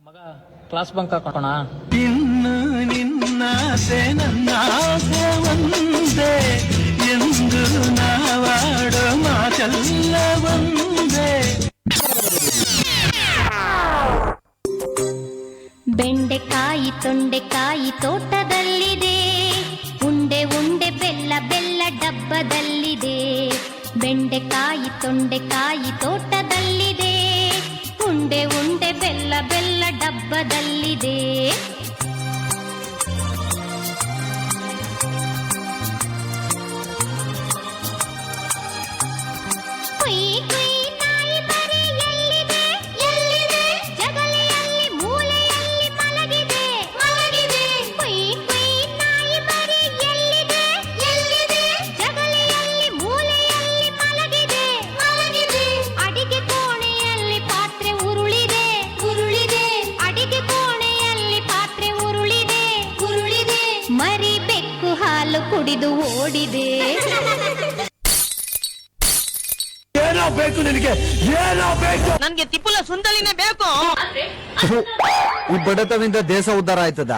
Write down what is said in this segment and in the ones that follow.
ಮಗ class bunk ಹಾಕೋಣ. ಇನ್ನು ನಿನ್ನಾಸೆ ನನ್ನಾಸೆ ಒಂದೇ ಎಂದು ನಾವಾಡೋ ಮಾತೆಲ್ಲ ಒಂದೇ. ಬೆಂಡೆಕಾಯಿ ತೊಂಡೆಕಾಯಿ ತೋಟದಲ್ಲಿದೆ, ಉಂಡೆ ಉಂಡೆ ಬೆಲ್ಲ ಬೆಲ್ಲ ಡಬ್ಬದಲ್ಲಿದೆ. ಬೆಂಡೆಕಾಯಿ ತೊಂಡೆಕಾಯಿ ತೋಟದಲ್ಲಿದೆ, ಉಂಡೆ ಉಂಡೆ ಬೆಲ್ಲ ಬೆಲ್ಲ ಡಬ್ಬದಲ್ಲಿದೆ. ಮರಿ ಬೆಕ್ಕು ಹಾಲು ಕುಡಿದು ಓಡಿದೆ. ಏನೋ ಬೇಕು ನಿನಗೆ, ಏನೋ ಬೇಕು? ನನ್ಗೆ ತಿಪ್ಪುಲ ಸುಂದಲಿನೇ ಬೇಕು. ಈ ಬಡತವಿಂದ ದೇಶ ಉದ್ಧಾರ ಆಯ್ತದ?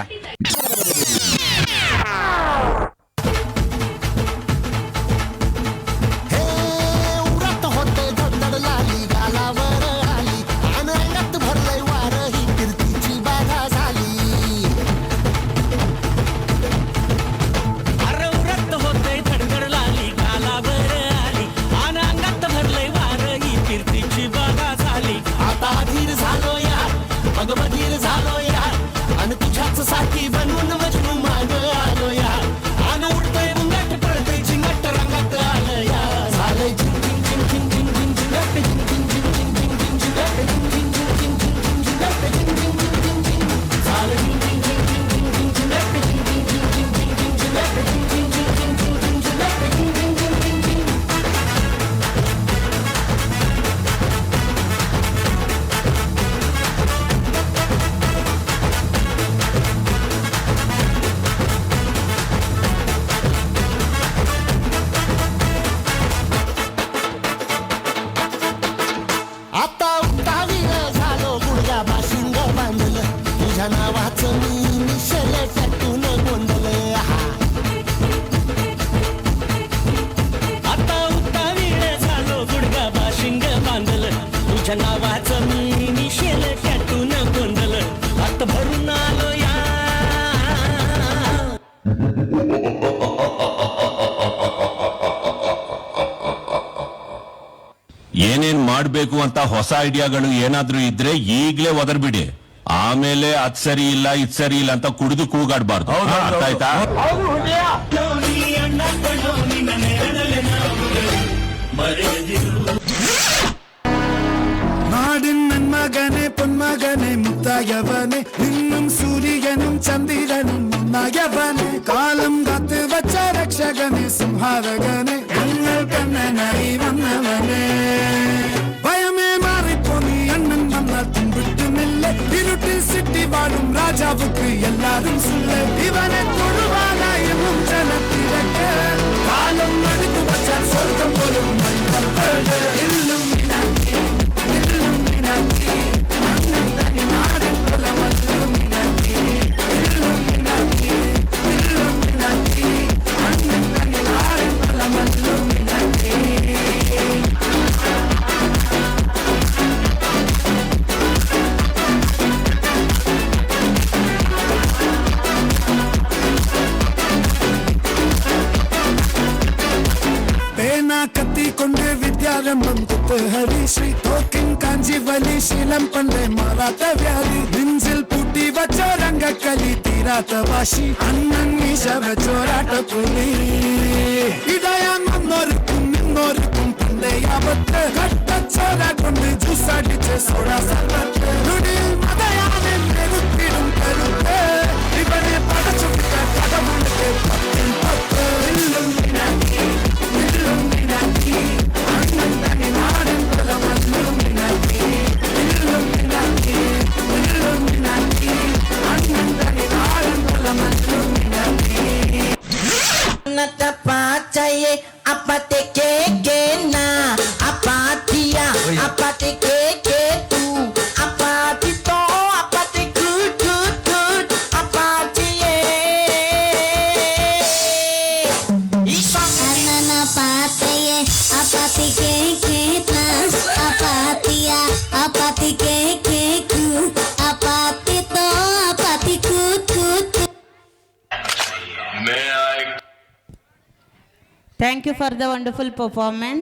साठी बनवून मजनू माग आलो या, आन उडतोय बुंगाट पळतोय झिंगाट रंगात आलं या. झालंय झिंग झिंग झिंग झिंग झिंग झिंग झिंगाट झिंग झिंग झिंग झिंग झिंग झिंग झिंगाट झिंग झिंग झिंग झिंग झिंग झिंगाट झिंग झिंग झिंग झिंग झिंग. झालं झिंग झिंग झिंग झिंग झिंग झिंग झिंगाट झिंग झिंग झिंग झिंग झिंग झिंग झिंगाट झिंग झिंग झिंग झिंग झिंग झिंग झिंगाट झिंग झिंग झिंग झिंग झिंग. आता उतावीळ झालो, गुडघा बाशिंग बांधलं, तुझ्या नावाचं मी निशल टॅटून गोंधलं. आता उतावीळ झालो, गुडघा बाशिंग बांधलं, तुझ्या नावाचं मी निशल टॅटून गोंधलं. हात भरून आलो या. ಏನೇನ್ ಮಾಡ್ಬೇಕು ಅಂತ ಹೊಸ ಐಡಿಯಾಗಳು ಏನಾದ್ರೂ ಇದ್ರೆ ಈಗ್ಲೇ ಒದರ್ಬಿಡಿ. ಆಮೇಲೆ ಅದ್ ಸರಿ ಇಲ್ಲ ಇದ್ ಸರಿ ಇಲ್ಲ ಅಂತ ಕುಡಿದು ಕೂಗಾಡ್ಬಾರ್ದು. ಅರ್ಥ ಆಯ್ತಾ? നാടിൻ നന്മകനെ പൊന്മകനെ മുത്തായവനെ, നിന്നും സൂര്യനും ചന്ദ്രനും ഒന്നായവനെ, കാലം കാത്ത് വച്ച രക്ഷകനെ സംഹാരകനെ, ഞങ്ങൾ കണ്ണനായി വന്നവനെ. ഭയമേ മാറിപ്പോ നീ അണ്ണൻ വന്നാൽ തുമ്പിട്ടുമില്ല, ഇരുട്ടിൽ സിറ്റി വാഴും രാജാവുക്ക് എല്ലാരും സുല്ല. ഇവനെ തൊഴുവാനായി എന്നും ജനത്തിരക്ക്, കാലം അടുത്തു വച്ചാൽ സ്വർഗം പോലും ഇല്ലും കത്തിക്കൊണ്ട് വിദ്യാരംഭം കുത്ത് ഹരിശ്രീ തോക്കിൻ കാഞ്ചി വലി ശീലം പണ്ടേ മാറാത്ത വ്യാധി, നെഞ്ചിൽ പൂട്ടി വച്ചോ രംഗക്കലി തീരാത്ത വാശി, അണ്ണൻ മീശ വെച്ചോരാട്ട പുലി. ഇടയാൻ വന്നോർക്കും നിന്നോർക്കും പണ്ടേ ആപത്ത്, കട്ടച്ചോര കൊണ്ട് ജ്യൂസടിച്ച് സോഡ സർവത്ത്, നുടിയിൽ മതയാനെ നെരുത്തിടും കരുത്ത്, ഇവനെ പടച്ചുവിട്ട കടമുണ്ട് പത്തിൽ പത്ത്. Natapacaye apate keke na apatia apate keke tu apati to apate ya apati ke ku apati to apati ku. Thank you for the wonderful performance.